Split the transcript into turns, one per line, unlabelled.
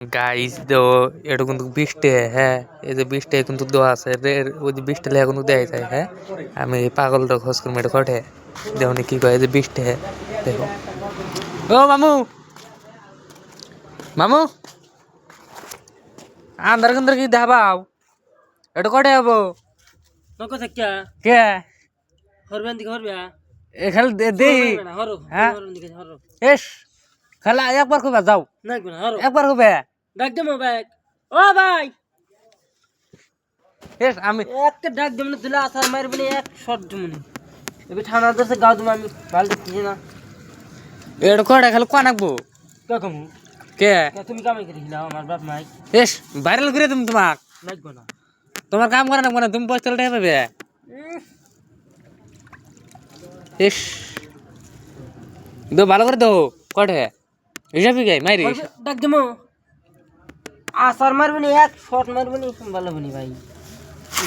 guys দো এটা কিন্তু 20 টাকা হ্যাঁ এই যে 20 টাকা কিন্তু দেওয়া আছে ওই যে 20 টাকা কিন্তু দেয় যায় হ্যাঁ আমি পাগলটা খোঁজ করে মেটে কটে দেখুন কি কয় যে 20 টাকা দেখো ও মামু মামু আন্দার গন্দার কি দেখাবাও এটা কটে হবো
নকো থাকা
কে
হরবেন দিকে হরবে
এখানে দেই
হরো
হ্যাঁ
হরো দিকে হরো
এস খালা একবার কইবা যাও
নাকবে না হরো
একবার কইবে
ডাক দে মোবাইল ও ভাই
এস আমি
একটা ডাক দে মানে দিলা আসার মারবে এক শট জমনি এবে ঠানা দছে গাও তুমি আমি ভালো দেখছি না
এটা কটে খালি কোন আঁকবো
কে কমু
কে
তুমি কামাই করে দিলা আমার বাপ মাই
এস ভাইরাল করে তুমি তোমাক
নাকবে না
তোমার কাম করে না মানে তুমি পয়সা টাকা পাবে ইস দো ভালো করে দো কটে হিসাবই গাই মাইরি
ডাক দে মো আসার মারবে এক শট মারবে ভালো বনি ভাই